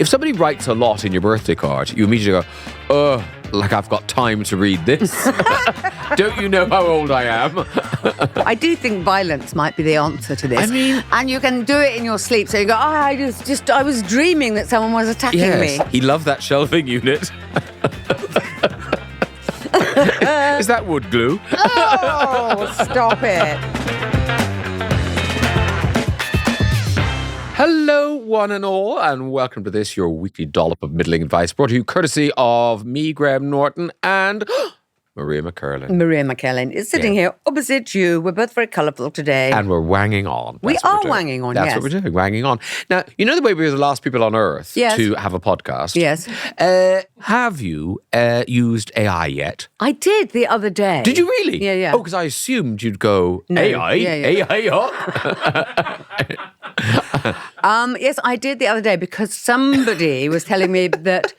if somebody writes a lot in your birthday card, you immediately go, like I've got time to read this. Don't you know how old I am? I do think violence might be the answer to this. I mean... And you can do it in your sleep. So you go, I was dreaming that someone was attacking me. He loved that shelving unit. Is that wood glue? Oh, stop it. Hello, one and all, and welcome to this, your weekly dollop of middling advice, brought to you courtesy of me, Graham Norton, and Maria McCurlin. Maria McKellen is sitting here opposite you. We're both very colourful today. And we're wanging on. We are wanging on, That's yes. what we're doing, wanging on. Now, you know the way we were the last people on Earth to have a podcast? Yes. Have you used AI yet? I did the other day. Did you really? Yeah. Oh, because I assumed you'd go, No. AI? Yeah. AI up? Yes, I did the other day because somebody was telling me that...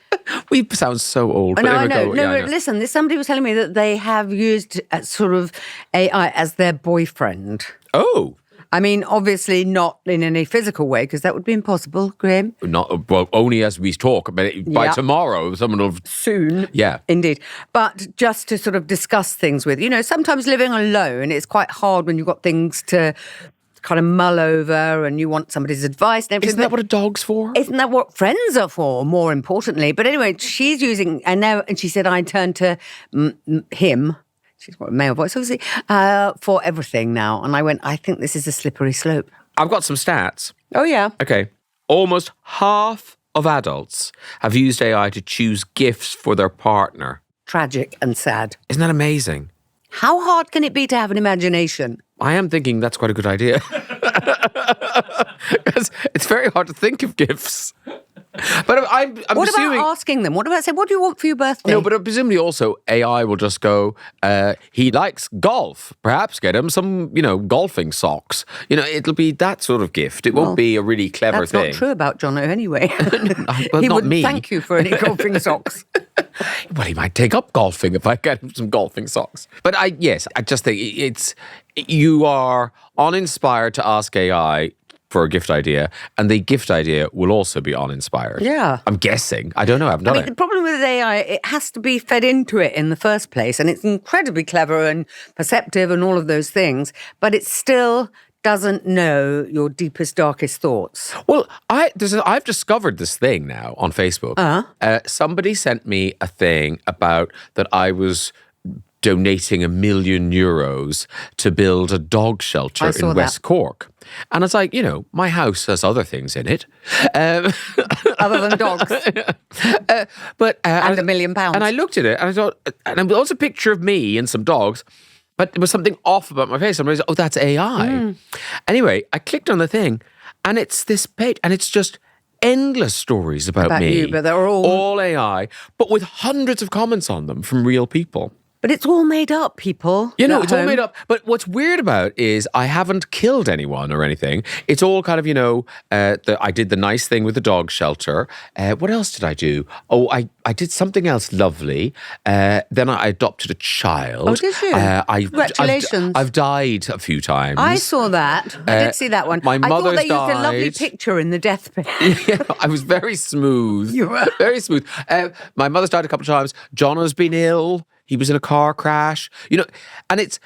We sound so old. But I know. Listen, somebody was telling me that they have used sort of AI as their boyfriend. Oh. I mean, obviously not in any physical way, because that would be impossible, Graham. Only as we talk. But by tomorrow, someone will... Soon. Yeah. Indeed. But just to sort of discuss things with. You know, sometimes living alone, it's quite hard when you've got things to kind of mull over and you want somebody's advice and everything. Isn't that what a dog's for? Isn't that what friends are for, more importantly? But anyway, she's using, and she said I turned to him, she's got a male voice, obviously, for everything now. And I went, I think this is a slippery slope. I've got some stats. Oh, yeah. Okay. Almost half of adults have used AI to choose gifts for their partner. Tragic and sad. Isn't that amazing? How hard can it be to have an imagination? I am thinking that's quite a good idea. Because it's very hard to think of gifts. But I'm what assuming... about asking them? What about saying, what do you want for your birthday? No, but presumably also AI will just go, he likes golf. Perhaps get him some, golfing socks. It'll be that sort of gift. It won't be a really clever thing. That's not true about Jono anyway. Well, he not wouldn't me. thank you for any golfing socks. Well, he might take up golfing if I get him some golfing socks. But I just think you are uninspired to ask AI for a gift idea, and the gift idea will also be uninspired. Yeah. I'm guessing. I don't know. I haven't done it. The problem with AI, it has to be fed into it in the first place, and it's incredibly clever and perceptive and all of those things, but it still doesn't know your deepest, darkest thoughts. Well, I've discovered this thing now on Facebook. Somebody sent me a thing about that I was donating €1 million to build a dog shelter in West Cork. And it's like, my house has other things in it. Other than dogs. But and £1 million. And I looked at it and I thought, and it was a picture of me and some dogs, but there was something off about my face. And I was like, that's AI. Anyway, I clicked on the thing and it's this page and it's just endless stories about me. You, but they're all AI, but with hundreds of comments on them from real people. But it's all made up, people. It's all made up. But what's weird about is I haven't killed anyone or anything. It's all kind of, I did the nice thing with the dog shelter. What else did I do? Oh, I did something else lovely. Then I adopted a child. Oh, did you? Congratulations. I've died a few times. I saw that. I did see that one. My mother's I thought they used a lovely died. picture in the deathbip. Yeah, I was very smooth. You were. Very smooth. My mother's died a couple of times. John has been ill. He was in a car crash, and it's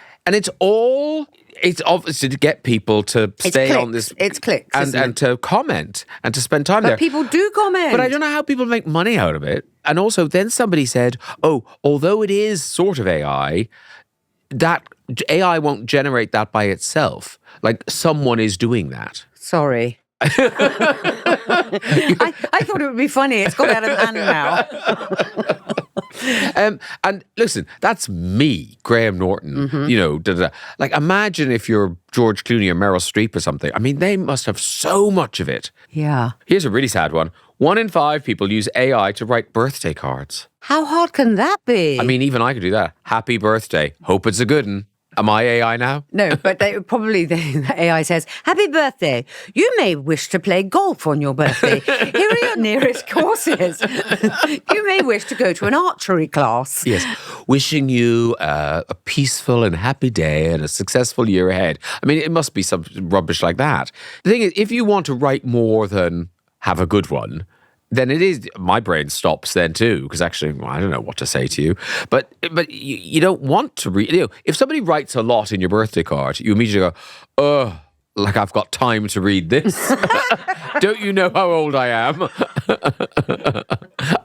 obviously to get people to stay on this. It's clicks, and to comment and to spend time there. But people do comment. But I don't know how people make money out of it. And also, then somebody said, although it is sort of AI, that AI won't generate that by itself. Like someone is doing that. Sorry. I thought it would be funny. It's got out of hand now. And listen, that's me, Graham Norton. Like imagine if you're George Clooney or Meryl Streep or something. I mean, they must have so much of it. Yeah. Here's a really sad one. 1 in 5 people use AI to write birthday cards. How hard can that be? I mean, even I could do that. Happy birthday. Hope it's a good one. Am I AI now? No, but the AI says, happy birthday. You may wish to play golf on your birthday. Here are your nearest courses. You may wish to go to an archery class. Yes. Wishing you a peaceful and happy day and a successful year ahead. I mean, it must be some rubbish like that. The thing is, if you want to write more than have a good one, then it is, my brain stops then too, because actually, well, I don't know what to say to you. But you don't want to read, if somebody writes a lot in your birthday card, you immediately go, oh, like I've got time to read this. Don't you know how old I am?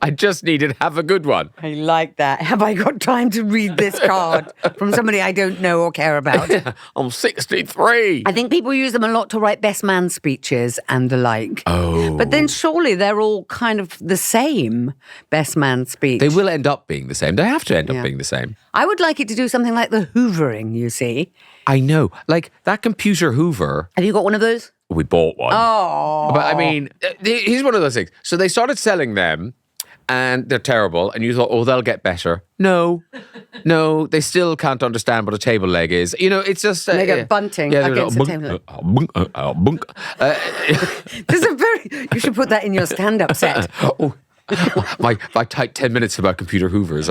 I just need to have a good one. I like that. Have I got time to read this card from somebody I don't know or care about? I'm 63. I think people use them a lot to write best man speeches and the like. Oh. But then surely they're all kind of the same best man speech. They will end up being the same. They have to end up being the same. I would like it to do something like the hoovering, you see. I know. Like that computer hoover. Have you got one of those? We bought one. Oh. But I mean, here's one of those things. So they started selling them and they're terrible. And you thought, oh, they'll get better. No, they still can't understand what a table leg is. It's just... they get bunting against the table leg. You should put that in your stand-up set. My tight 10 minutes about computer hoovers.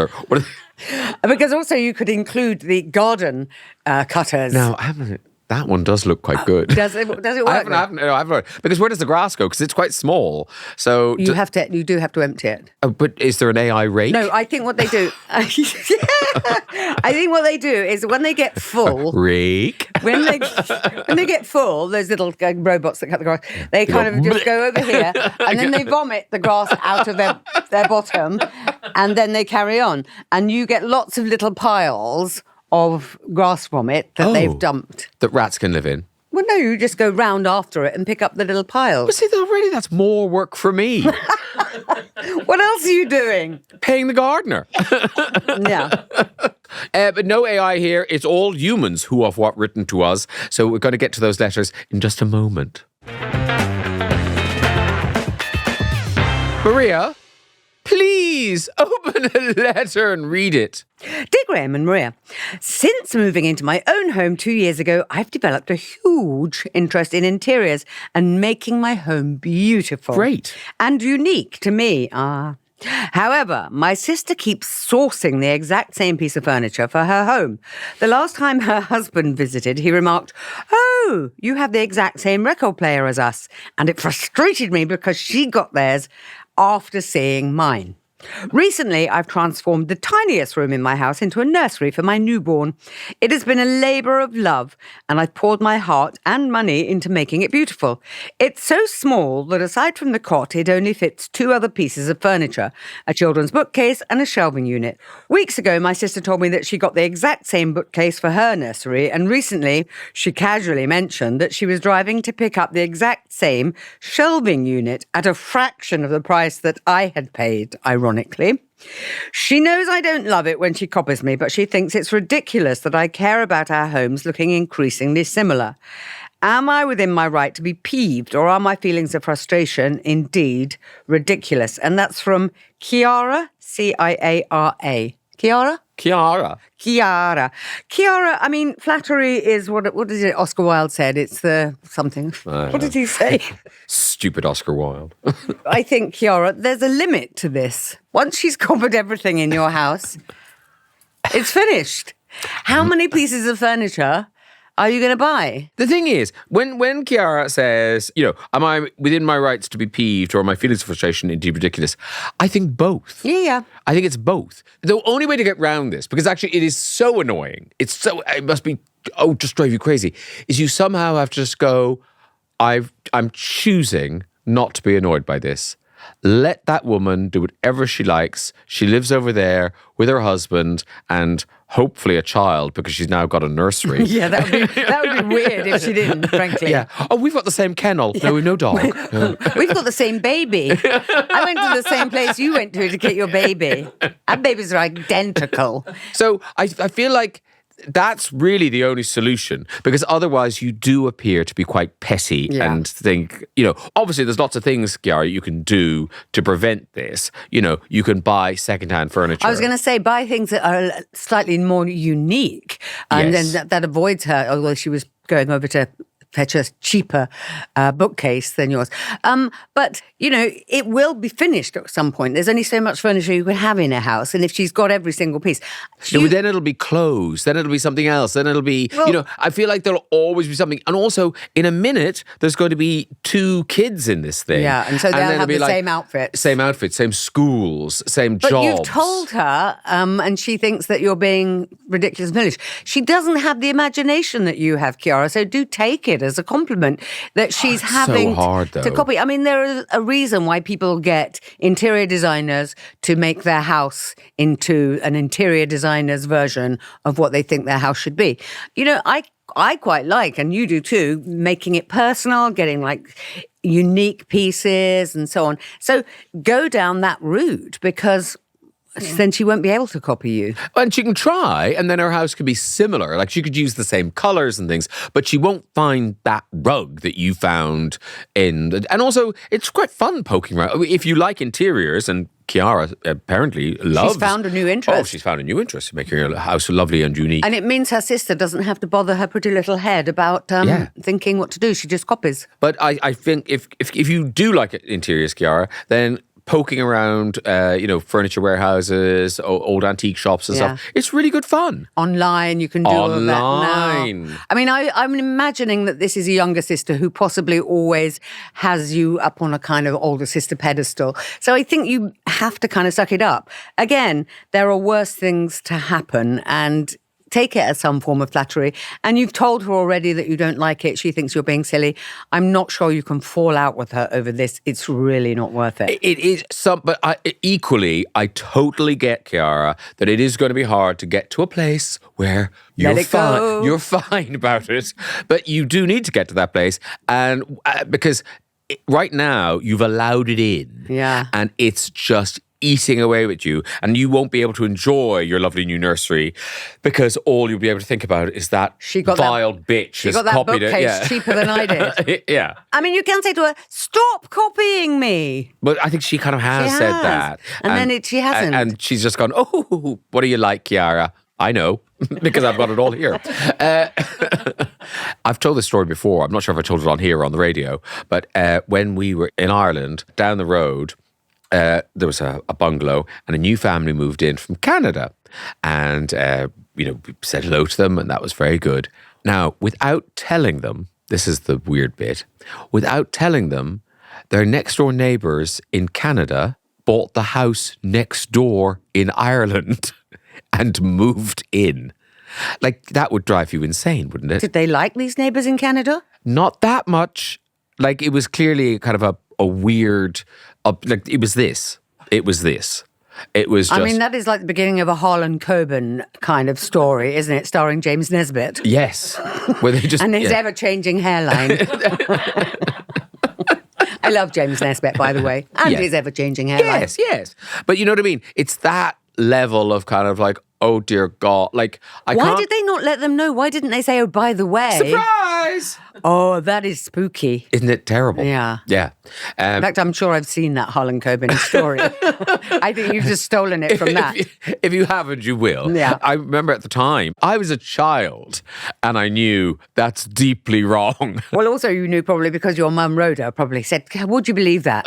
Because also you could include the garden cutters. No, I haven't... That one does look quite good. Does it work? I haven't. Because where does the grass go? Because it's quite small. So you do have to empty it. Oh, but is there an AI rake? No, I think what they do. I think what they do is when they get full. Rake. When they get full, those little robots that cut the grass, they kind of just go over here and then they vomit the grass out of their bottom, and then they carry on, and you get lots of little piles of grass vomit that they've dumped. That rats can live in? Well, no, you just go round after it and pick up the little piles. But see, already that's more work for me. What else are you doing? Paying the gardener. Yeah. But no AI here. It's all humans who have written to us. So we're going to get to those letters in just a moment. Maria, please open a letter and read it. Dear Graham and Maria, since moving into my own home 2 years ago, I've developed a huge interest in interiors and making my home beautiful. Great. And unique to me. However, my sister keeps sourcing the exact same piece of furniture for her home. The last time her husband visited, he remarked, "Oh, you have the exact same record player as us." And it frustrated me because she got theirs after seeing mine. Recently, I've transformed the tiniest room in my house into a nursery for my newborn. It has been a labour of love, and I've poured my heart and money into making it beautiful. It's so small that aside from the cot, it only fits 2 other pieces of furniture, a children's bookcase and a shelving unit. Weeks ago, my sister told me that she got the exact same bookcase for her nursery, and recently she casually mentioned that she was driving to pick up the exact same shelving unit at a fraction of the price that I had paid, ironically. She knows I don't love it when she copies me, but she thinks it's ridiculous that I care about our homes looking increasingly similar. Am I within my right to be peeved, or are my feelings of frustration indeed ridiculous? And that's from Chiara, Ciara. Chiara? Chiara, I mean, flattery is what is it Oscar Wilde said? It's the something. What did he say? Stupid Oscar Wilde. I think, Chiara, there's a limit to this. Once she's copied everything in your house, it's finished. How many pieces of furniture are you going to buy? The thing is, when Chiara says, am I within my rights to be peeved or are my feelings of frustration indeed ridiculous? I think both. Yeah. I think it's both. The only way to get round this, because actually it is so annoying, it must be, just drive you crazy, is you somehow have to just go, I'm choosing not to be annoyed by this. Let that woman do whatever she likes. She lives over there with her husband and hopefully a child because she's now got a nursery. Yeah, that would be weird if she didn't, frankly. Yeah. Oh, we've got the same kennel. Yeah. No, we've no dog. No. We've got the same baby. I went to the same place you went to get your baby. Our babies are identical. So I feel like that's really the only solution, because otherwise you do appear to be quite petty and think, obviously there's lots of things, Chiara, you can do to prevent this. You can buy secondhand furniture. I was going to say, buy things that are slightly more unique, and then that avoids her, although she was going over to fetch a cheaper bookcase than yours. But, it will be finished at some point. There's only so much furniture you can have in a house. And if she's got every single piece... then it'll be clothes. Then it'll be something else. Then it'll be, I feel like there'll always be something. And also, in a minute, there's going to be 2 kids in this thing. Yeah, and so they'll have the same outfits. Same outfits, same schools, same jobs. But you've told her, and she thinks that you're being ridiculous and foolish. She doesn't have the imagination that you have, Chiara, so do take it as a compliment that she's having so hard, though. to copy. I mean, there is a reason why people get interior designers to make their house into an interior designer's version of what they think their house should be. I quite like, and you do too, making it personal, getting like unique pieces and so on. So go down that route because then she won't be able to copy you. And she can try, and then her house could be similar. Like, she could use the same colours and things, but she won't find that rug that you found in... And also, it's quite fun poking around. If you like interiors, and Chiara apparently loves... She's found a new interest. Oh, she's found a new interest, making her house lovely and unique. And it means her sister doesn't have to bother her pretty little head about thinking what to do. She just copies. But I think if you do like interiors, Chiara, then... poking around, furniture warehouses, old antique shops and stuff. It's really good fun. Online, you can do all of that now. I mean, I'm imagining that this is a younger sister who possibly always has you up on a kind of older sister pedestal. So I think you have to kind of suck it up. Again, there are worse things to happen, and take it as some form of flattery. And you've told her already that you don't like it. She thinks you're being silly. I'm not sure you can fall out with her over this. It's really not worth it. It is but I totally get, Chiara, that it is going to be hard to get to a place where you're fine. You're fine about it. But you do need to get to that place. And because right now you've allowed it in. Yeah. And it's just eating away with you, and you won't be able to enjoy your lovely new nursery because all you'll be able to think about is that vile bitch. She got that bookcase cheaper than I did. Yeah. I mean, you can say to her, stop copying me. But I think she kind of has said that. And then she hasn't. And she's just gone, oh, what do you like, Chiara? I know, because I've got it all here. I've told this story before. I'm not sure if I told it on here or on the radio, but when we were in Ireland, down the road, there was a bungalow, and a new family moved in from Canada. And, we said hello to them, and that was very good. Now, without telling them, this is the weird bit, without telling them, their next door neighbours in Canada bought the house next door in Ireland and moved in. Like, that would drive you insane, wouldn't it? Did they like these neighbours in Canada? Not that much. Like, it was clearly kind of a weird... it was this. It was this. It was just... I mean, that is like the beginning of a Harlan Coben kind of story, isn't it? Starring James Nesbitt. Yes. Where they just... and his ever-changing hairline. I love James Nesbitt, by the way. And his ever-changing hairline. Yes. But you know what I mean? It's that level of kind of like, oh, dear God. Like, Why did they not let them know? Why didn't they say, oh, by the way... Surprise! Oh, that is spooky. Isn't it terrible? Yeah. Yeah. In fact, I'm sure I've seen that Harlan Coben story. I think you've just stolen it from that. If you haven't, you will. Yeah. I remember at the time, I was a child, and I knew that's deeply wrong. Well, also you knew probably because your mum, Rhoda, probably said, would you believe that?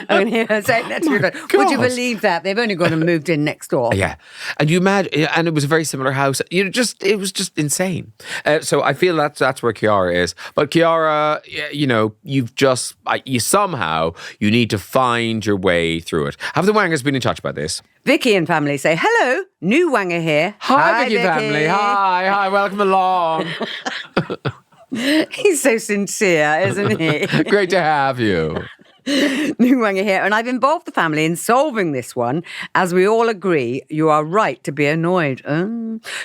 I mean, hear her saying that to me, but would you believe that? They've only gone and moved in next door. Yeah. And you imagine, and it was a very similar house. It was just insane. So I feel that's where Chiara is. But Chiara, you need to find your way through it. Have the Wangers been in touch about this? Vicky and family say, hello, new Wanger here. Hi, Vicky family. Hi, welcome along. He's so sincere, isn't he? Great to have you. New Wanger here, and I've involved the family in solving this one, as we all agree you are right to be annoyed.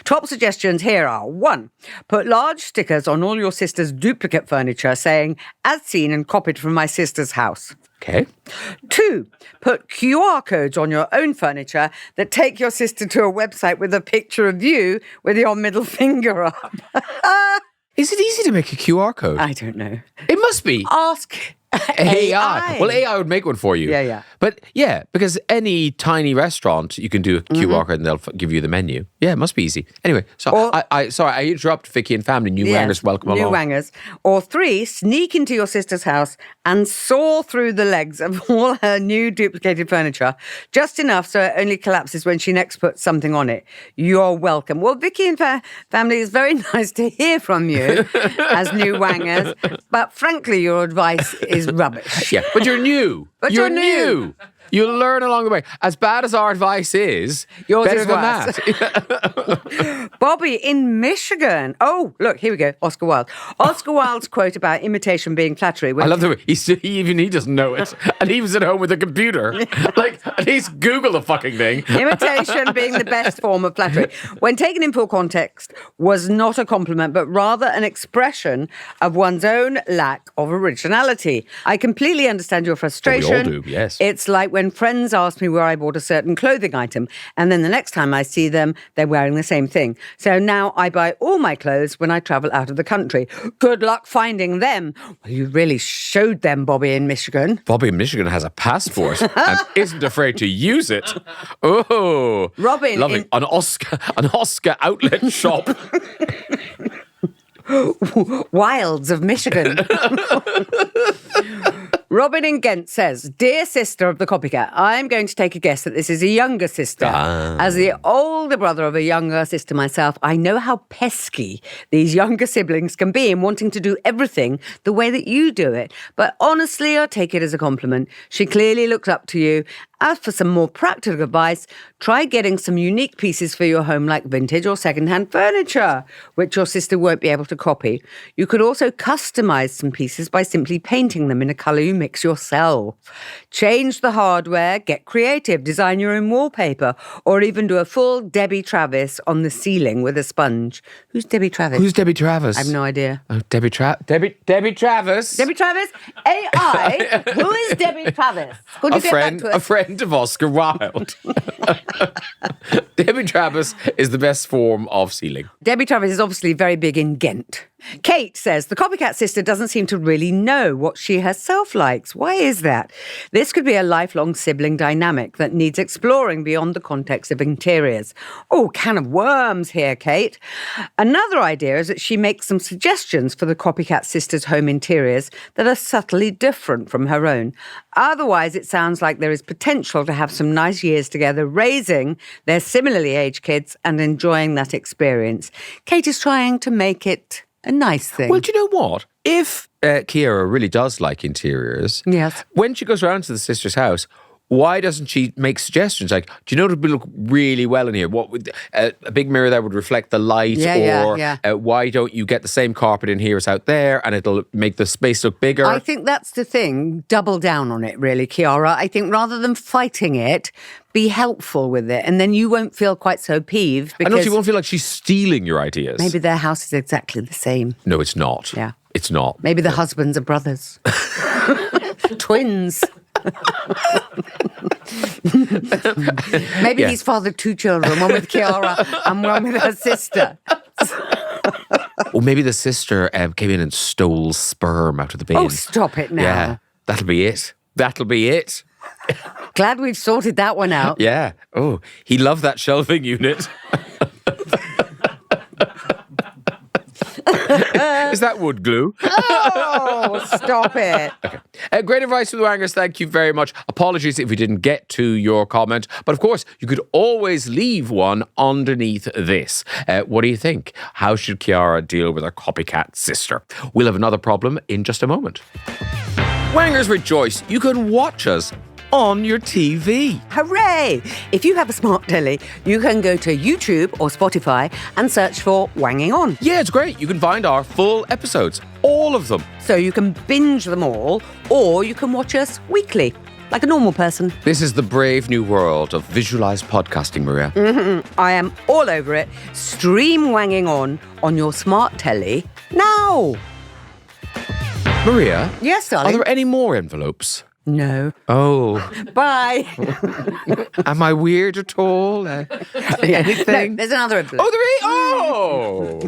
Top suggestions here are: 1, put large stickers on all your sister's duplicate furniture saying, as seen and copied from my sister's house. Okay. 2, put QR codes on your own furniture that take your sister to a website with a picture of you with your middle finger up. Is it easy to make a QR code? I don't know. It must be. Ask AI. Well, AI would make one for you. Yeah. But yeah, because any tiny restaurant, you can do a QR code and they'll give you the menu. Yeah, it must be easy. Anyway, so I interrupt Vicky and family. New Wangers, welcome along. New Wangers. Or 3, sneak into your sister's house and saw through the legs of all her new duplicated furniture, just enough so it only collapses when she next puts something on it. You're welcome. Well, Vicky and family, it's very nice to hear from you as new Wangers, but frankly, your advice is rubbish. Yeah, but you're new. But you're new. You'll learn along the way. As bad as our advice is, yours better is than worse. that. Bobby in Michigan. Oh, look, here we go. Oscar Wilde. Oscar Wilde's quote about imitation being flattery. I love the way he doesn't know it, and he was at home with a computer. Like, at least Google the fucking thing. Imitation being the best form of flattery, when taken in full context, was not a compliment, but rather an expression of one's own lack of originality. I completely understand your frustration. We all do, yes. It's like when friends ask me where I bought a certain clothing item, and then the next time I see them, they're wearing the same thing. So now I buy all my clothes when I travel out of the country. Good luck finding them. Well, you really showed them, Bobby in Michigan. Bobby in Michigan has a passport and isn't afraid to use it. Oh, Robin lovely. An Oscar outlet shop. Wilds of Michigan. Robin in Ghent says, "Dear sister of the copycat, I'm going to take a guess that this is a younger sister. As the older brother of a younger sister myself, I know how pesky these younger siblings can be in wanting to do everything the way that you do it. But honestly, I'll take it as a compliment. She clearly looks up to you. As for some more practical advice, try getting some unique pieces for your home like vintage or second-hand furniture, which your sister won't be able to copy. You could also customize some pieces by simply painting them in a colour you mix yourself. Change the hardware, get creative, design your own wallpaper, or even do a full Debbie Travis on the ceiling with a sponge." Who's Debbie Travis? Who's Debbie Travis? I have no idea. Oh, Debbie Travis. Debbie Travis? AI? Who is Debbie Travis? Could you get back to us? A friend of Oscar Wilde. Debbie Travis is the best form of sealing. Debbie Travis is obviously very big in Ghent. Kate says, "The copycat sister doesn't seem to really know what she herself likes. Why is that? This could be a lifelong sibling dynamic that needs exploring beyond the context of interiors." Oh, can of worms here, Kate. Another idea is that she makes some suggestions for the copycat sister's home interiors that are subtly different from her own. Otherwise, it sounds like there is potential to have some nice years together raising their similarly aged kids and enjoying that experience. Kate is trying to make it a nice thing. Well, do you know what? If Kiara really does like interiors, yes, when she goes around to the sister's house, why doesn't she make suggestions like, do you know what would look really well in here? What would a big mirror that would reflect the light? Why don't you get the same carpet in here as out there and it'll make the space look bigger? I think that's the thing. Double down on it, really, Kiara. I think rather than fighting it, be helpful with it, and then you won't feel quite so peeved. I know she won't feel like she's stealing your ideas. Maybe their house is exactly the same. No, it's not. Yeah. It's not. Maybe the husbands are brothers. Twins. Maybe he's fathered 2 children, one with Kiara and one with her sister. Or maybe the sister came in and stole sperm out of the bin. Oh, stop it now. Yeah, that'll be it. That'll be it. Glad we've sorted that one out. Yeah. Oh, he loved that shelving unit. Is that wood glue? Oh, stop it. Okay. Great advice from the Wangers. Thank you very much. Apologies if we didn't get to your comment. But of course, you could always leave one underneath this. What do you think? How should Kiara deal with her copycat sister? We'll have another problem in just a moment. Wangers rejoice. You can watch us on your TV. Hooray! If you have a smart telly, you can go to YouTube or Spotify and search for Wanging On. Yeah, it's great. You can find our full episodes, all of them. So you can binge them all, or you can watch us weekly, like a normal person. This is the brave new world of visualised podcasting, Maria. I am all over it. Stream Wanging on your smart telly now. Maria? Yes, darling. Are there any more envelopes? No. Oh, Bye. am I weird at all? Anything? No, there's another envelope. Oh,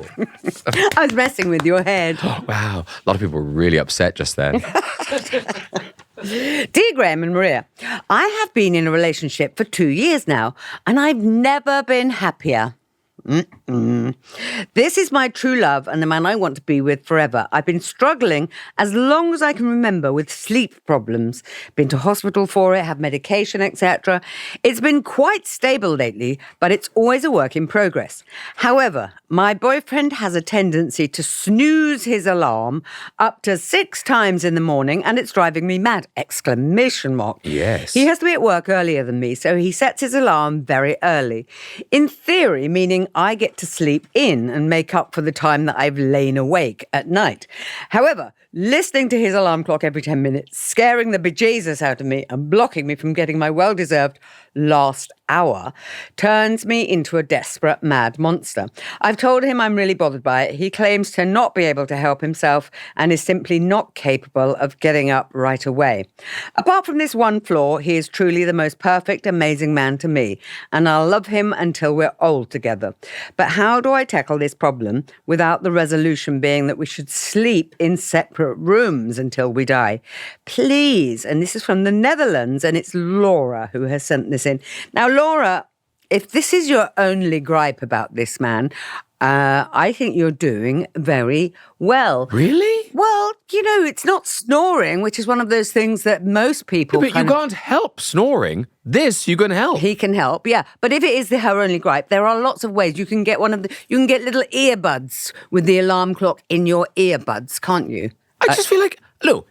I was messing with your head. wow. A lot of people were really upset just then. Dear Graham and Maria, I have been in a relationship for 2 years now, and I've never been happier. This is my true love and the man I want to be with forever. I've been struggling as long as I can remember with sleep problems. Been to hospital for it, have medication, etc. It's been quite stable lately, but it's always a work in progress. However, my boyfriend has a tendency to snooze his alarm up to 6 times in the morning, and it's driving me mad! ! Yes. He has to be at work earlier than me, so he sets his alarm very early. In theory, meaning I get to sleep in and make up for the time that I've lain awake at night. However, listening to his alarm clock every 10 minutes, scaring the bejesus out of me and blocking me from getting my well-deserved last hour, turns me into a desperate mad monster. I've told him I'm really bothered by it. He claims to not be able to help himself and is simply not capable of getting up right away. Apart from this one flaw, he is truly the most perfect, amazing man to me, and I'll love him until we're old together. But how do I tackle this problem without the resolution being that we should sleep in separate rooms until we die? Please. And this is from the Netherlands, and it's Laura who has sent this in. Now, Laura, if this is your only gripe about this man, I think you're doing very well. Really? Well, it's not snoring, which is one of those things that most people But you can't help snoring. This you can help. He can help, yeah. But if it is her only gripe, there are lots of ways. You can get you can get little earbuds with the alarm clock in your earbuds, can't you? I just feel like, look,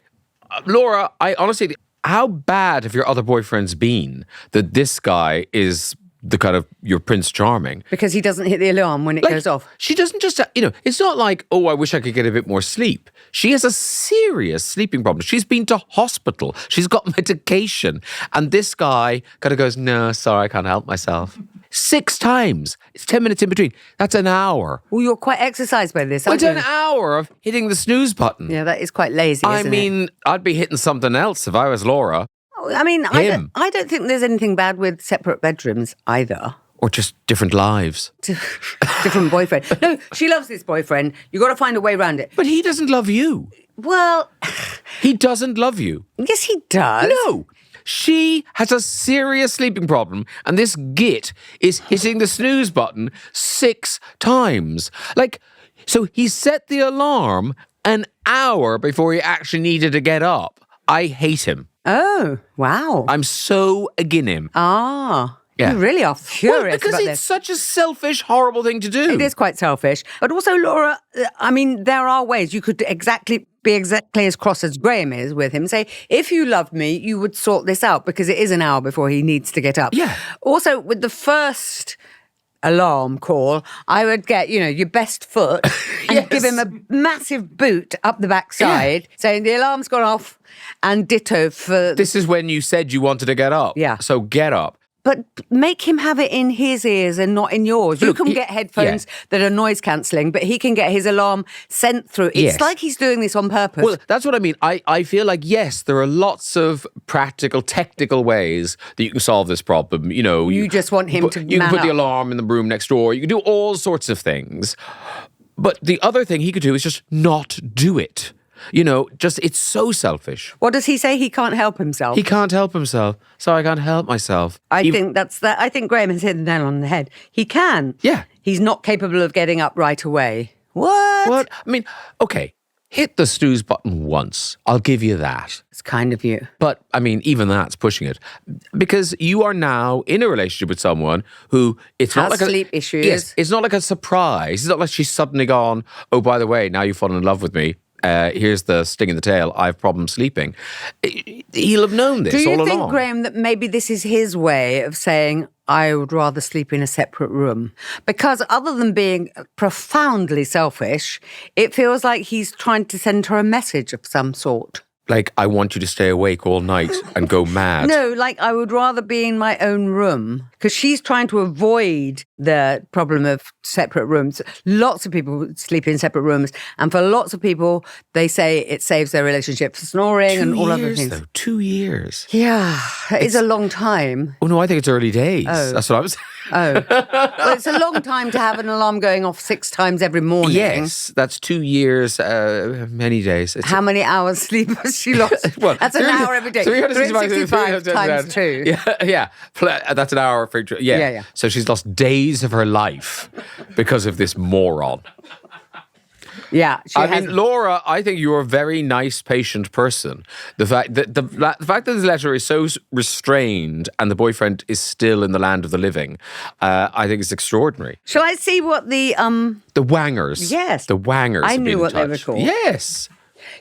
Laura, I honestly, how bad have your other boyfriends been that this guy is the kind of your Prince Charming? Because he doesn't hit the alarm when it goes off. She doesn't just, it's not like, oh, I wish I could get a bit more sleep. She has a serious sleeping problem. She's been to hospital. She's got medication. And this guy kind of goes, no, sorry, I can't help myself. 6 times. It's 10 minutes in between. That's an hour. Well, you're quite exercised by this, aren't It's you? an hour of hitting the snooze button. Yeah, that is quite lazy, isn't it? I'd be hitting something else if I was Laura. I mean, I don't think there's anything bad with separate bedrooms either. Or just different lives. Different boyfriend. No, she loves this boyfriend. You've got to find a way around it. But he doesn't love you. Well, He doesn't love you. yes, he does. No. She has a serious sleeping problem, and this git is hitting the snooze button 6 times. So he set the alarm an hour before he actually needed to get up. I hate him. Oh, wow. I'm so against him. Ah. Yeah. You really are furious because about it's this. such a selfish, horrible thing to do. It is quite selfish. But also, Laura, there are ways you could be exactly as cross as Graham is with him. Say, if you loved me, you would sort this out because it is an hour before he needs to get up. Yeah. Also, with the first alarm call, I would get, your best foot and Yes. give him a massive boot up the backside, saying the alarm's gone off, and ditto for... This is when you said you wanted to get up. Yeah. So get up. But make him have it in his ears and not in yours. You Look, can get headphones that are noise cancelling, but he can get his alarm sent through. It's Yes. like he's doing this on purpose. Well, that's what I mean. I feel like, yes, there are lots of practical, technical ways that you can solve this problem. You just want him to You can man put the up. alarm in the room next door. You can do all sorts of things. But the other thing he could do is just not do it. It's so selfish. What does he say? He can't help himself. He can't help himself, so I can't help myself. I think Graham has hit the nail on the head. He can. Yeah. He's not capable of getting up right away. What? I mean, okay, hit the snooze button once. I'll give you that. It's kind of you. But, even that's pushing it. Because you are now in a relationship with someone who it's not Has like sleep issues. Yes, it's not like a surprise. It's not like she's suddenly gone, oh, by the way, now you've fallen in love with me. Here's the sting in the tail. I have problems sleeping. He'll have known this all along. Do you think, Graham, that maybe this is his way of saying, I would rather sleep in a separate room? Because other than being profoundly selfish, it feels like he's trying to send her a message of some sort. Like, I want you to stay awake all night and go mad. No, like I would rather be in my own room because she's trying to avoid the problem of separate rooms. Lots of people sleep in separate rooms. And for lots of people, they say it saves their relationship for snoring and all other things. Though. 2 years. Yeah, it's a long time. Oh, no, I think it's early days. Oh. That's what I was Oh, well, it's a long time to have an alarm going off 6 times every morning. Yes, that's 2 years, many days. How many hours sleep has she lost? Well, that's an hour every day. 365 times 2. Yeah. That's an hour for Yeah. So she's lost days of her life because of this moron. Yeah, I mean, Laura, I think you're a very nice, patient person. The fact that the fact that this letter is so restrained and the boyfriend is still in the land of the living, I think is extraordinary. Shall I see what the Wangers? Yes, the Wangers. I knew what they were called. Yes.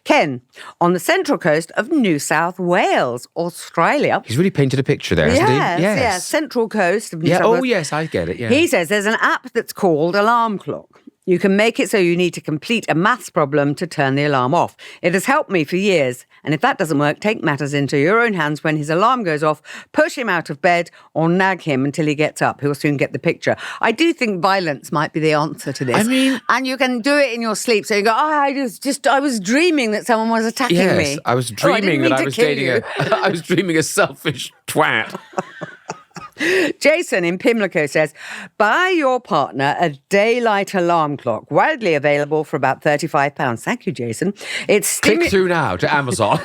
Ken, on the central coast of New South Wales, Australia. He's really painted a picture there, hasn't he? Yes, central coast of New South Wales. Oh, yes, I get it. Yeah. He says there's an app that's called Alarm Clock. You can make it so you need to complete a maths problem to turn the alarm off. It has helped me for years. And if that doesn't work, take matters into your own hands. When his alarm goes off, push him out of bed or nag him until he gets up. He'll soon get the picture. I do think violence might be the answer to this. I mean... And you can do it in your sleep. So you go, I was dreaming that someone was attacking me. Yes, I was dreaming that I was dating I was dreaming a selfish twat. Jason in Pimlico says, buy your partner a daylight alarm clock, widely available for about £35. Thank you, Jason. Click through now to Amazon.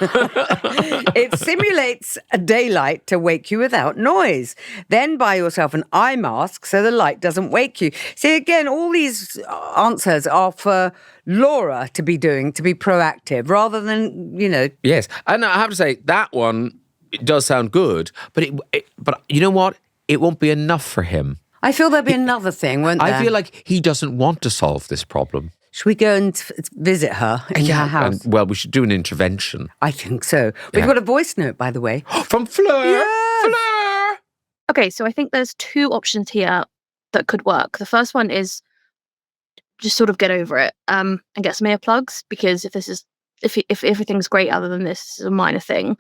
It simulates a daylight to wake you without noise. Then buy yourself an eye mask so the light doesn't wake you. See, again, all these answers are for Laura to be proactive, rather than, Yes, and I have to say, that one, it does sound good, but but you know what? It won't be enough for him. I feel there'll be another thing, won't there? I feel like he doesn't want to solve this problem. Should we go and visit her in her house? Well, we should do an intervention. I think so. We've got a voice note, by the way. From Fleur! Yes! Fleur! Okay, so I think there's 2 options here that could work. The first one is just sort of get over it and get some earplugs, because if everything's great other than this is a minor thing.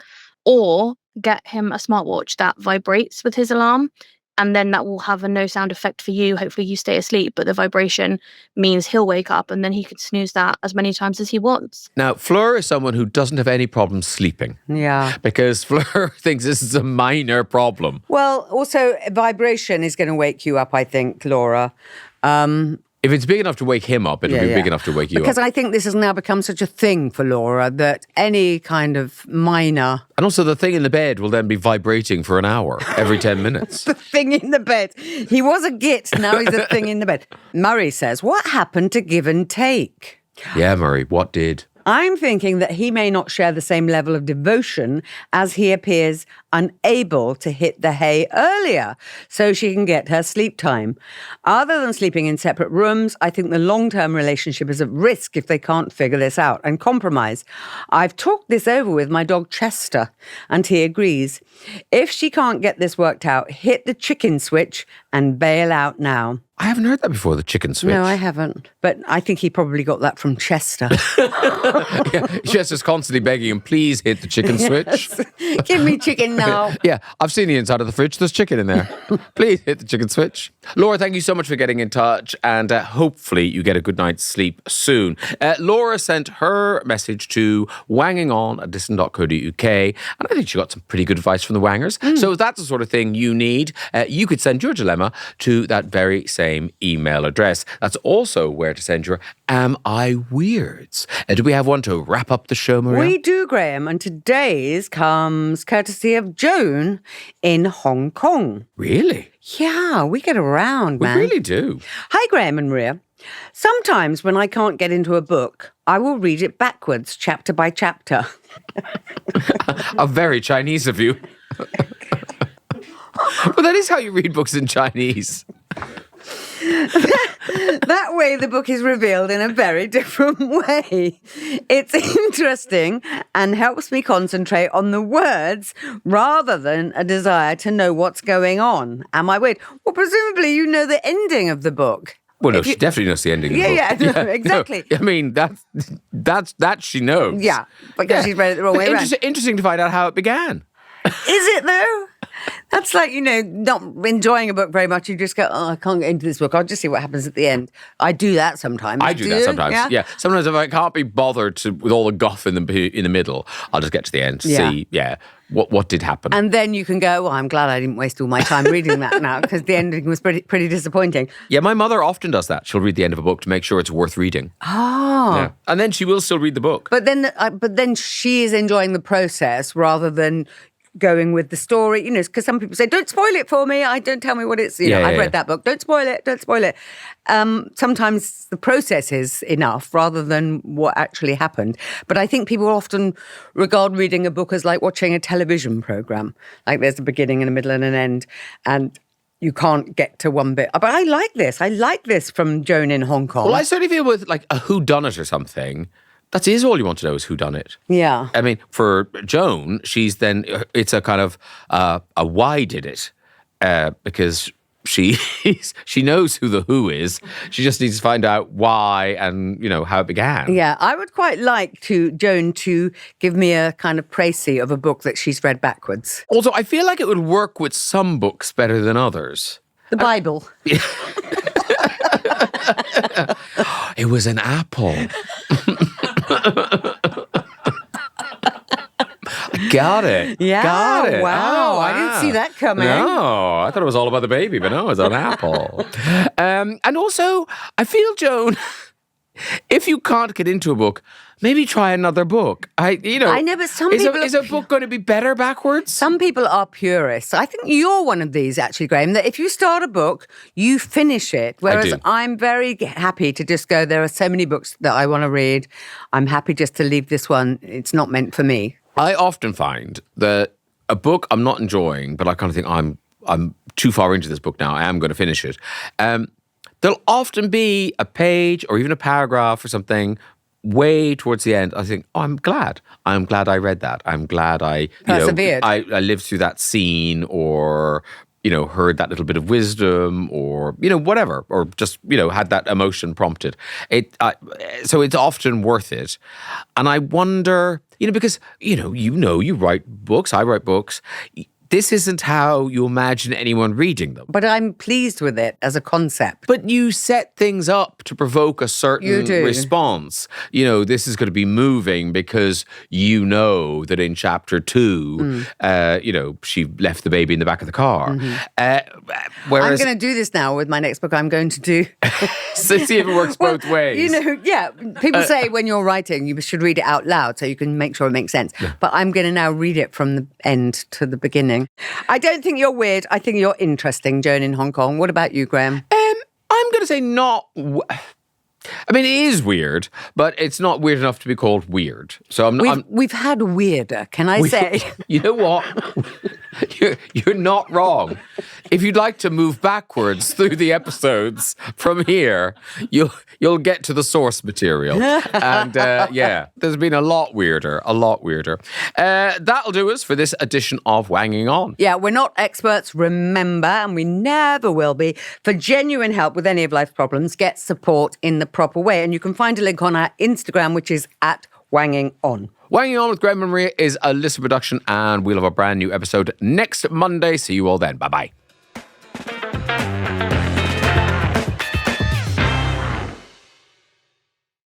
Or get him a smartwatch that vibrates with his alarm, and then that will have a no sound effect for you. Hopefully you stay asleep, but the vibration means he'll wake up and then he can snooze that as many times as he wants. Now, Fleur is someone who doesn't have any problem sleeping. Yeah. Because Fleur thinks this is a minor problem. Well, also, vibration is going to wake you up, I think, Laura. If it's big enough to wake him up, it'll be big enough to wake you up. Because I think this has now become such a thing for Laura that any kind of minor... And also the thing in the bed will then be vibrating for an hour every 10 minutes. The thing in the bed. He was a git, now he's a thing in the bed. Murray says, what happened to give and take? Yeah, Murray, what did? I'm thinking that he may not share the same level of devotion as he appears unable to hit the hay earlier so she can get her sleep time. Other than sleeping in separate rooms, I think the long-term relationship is at risk if they can't figure this out and compromise. I've talked this over with my dog Chester, and he agrees. If she can't get this worked out, hit the chicken switch and bail out now. I haven't heard that before, the chicken switch. No, I haven't. But I think he probably got that from Chester. Chester's constantly begging him, please hit the chicken switch. Give me chicken now. Yeah, I've seen the inside of the fridge. There's chicken in there. Please hit the chicken switch. Laura, thank you so much for getting in touch, and hopefully you get a good night's sleep soon. Laura sent her message to wangingon@distant.co.uk, and I think she got some pretty good advice from the Wangers. So if that's the sort of thing you need, you could send your dilemma to that very same email address. That's also where to send your Am I Weirds? Do we have one to wrap up the show, Maria? We do, Graham, and today's comes courtesy of Joan in Hong Kong. Really? Yeah, we get around, man. We really do. Hi, Graham and Maria. Sometimes when I can't get into a book, I will read it backwards, chapter by chapter. How very Chinese of you. Well, that is how you read books in Chinese. That way the book is revealed in a very different way. It's interesting and helps me concentrate on the words rather than a desire to know what's going on. Am I weird? Well, presumably you know the ending of the book. Well, no, she definitely knows the ending of the book. Yeah, no, exactly. No, I mean, that she knows. Yeah, because she's read it the wrong way around. Interesting to find out how it began. Is it though? That's like, not enjoying a book very much. You just go, oh, I can't get into this book. I'll just see what happens at the end. I do that sometimes. I do that sometimes. Yeah. Sometimes if I can't be bothered with all the guff in the middle, I'll just get to the end to see, what did happen. And then you can go, well, I'm glad I didn't waste all my time reading that now, because the ending was pretty disappointing. Yeah, my mother often does that. She'll read the end of a book to make sure it's worth reading. Oh. Yeah. And then she will still read the book. But then she is enjoying the process rather than going with the story, because some people say, don't spoil it for me. Don't tell me what it's, I've read that book. Don't spoil it. Sometimes the process is enough rather than what actually happened. But I think people often regard reading a book as like watching a television program. Like there's a beginning and a middle and an end. And you can't get to one bit. But I like this. I like this from Joan in Hong Kong. Well, I certainly feel with like a whodunit or something, that is all you want to know is who done it. Yeah. I mean, for Joan, it's a kind of a why did it, because she knows who the who is. She just needs to find out why and how it began. Yeah, I would quite like Joan to give me a kind of précis of a book that she's read backwards. Also, I feel like it would work with some books better than others. The Bible. It was an apple. I got it. Yeah. Got it. Wow. I didn't see that coming. No, I thought it was all about the baby, but no, it's an apple. And also, I feel, Joan, if you can't get into a book, maybe try another book. I know, but some people is a book going to be better backwards? Some people are purists. I think you're one of these, actually, Graham, that if you start a book, you finish it. Whereas I'm very happy to just go, there are so many books that I want to read. I'm happy just to leave this one. It's not meant for me. I often find that a book I'm not enjoying, but I kind of think I'm too far into this book now. I am going to finish it. There'll often be a page or even a paragraph or something way towards the end. I think, I'm glad I read that. I'm glad I persevered. I lived through that scene, or heard that little bit of wisdom, or whatever, or just had that emotion prompted. So it's often worth it. And I wonder, because you write books, I write books. This isn't how you imagine anyone reading them. But I'm pleased with it as a concept. But you set things up to provoke a certain response. This is going to be moving because that in chapter 2, she left the baby in the back of the car. Mm-hmm. Whereas, I'm going to do this now with my next book. I'm going to do... So see if it works both ways. People say when you're writing, you should read it out loud so you can make sure it makes sense. Yeah. But I'm going to now read it from the end to the beginning. I don't think you're weird. I think you're interesting, Joan in Hong Kong. What about you, Graham? I'm going to say not... I mean, it is weird, but it's not weird enough to be called weird. So we've had weirder, can I say? You know what? You're not wrong. If you'd like to move backwards through the episodes from here, you'll get to the source material. And there's been a lot weirder. That'll do us for this edition of Wanging On. Yeah, we're not experts, remember, and we never will be. For genuine help with any of life's problems, get support in the proper way. And you can find a link on our Instagram, which is @WangingOn. Wanging On with Graham and Maria is a listener production, and we'll have a brand new episode next Monday. See you all then. Bye-bye.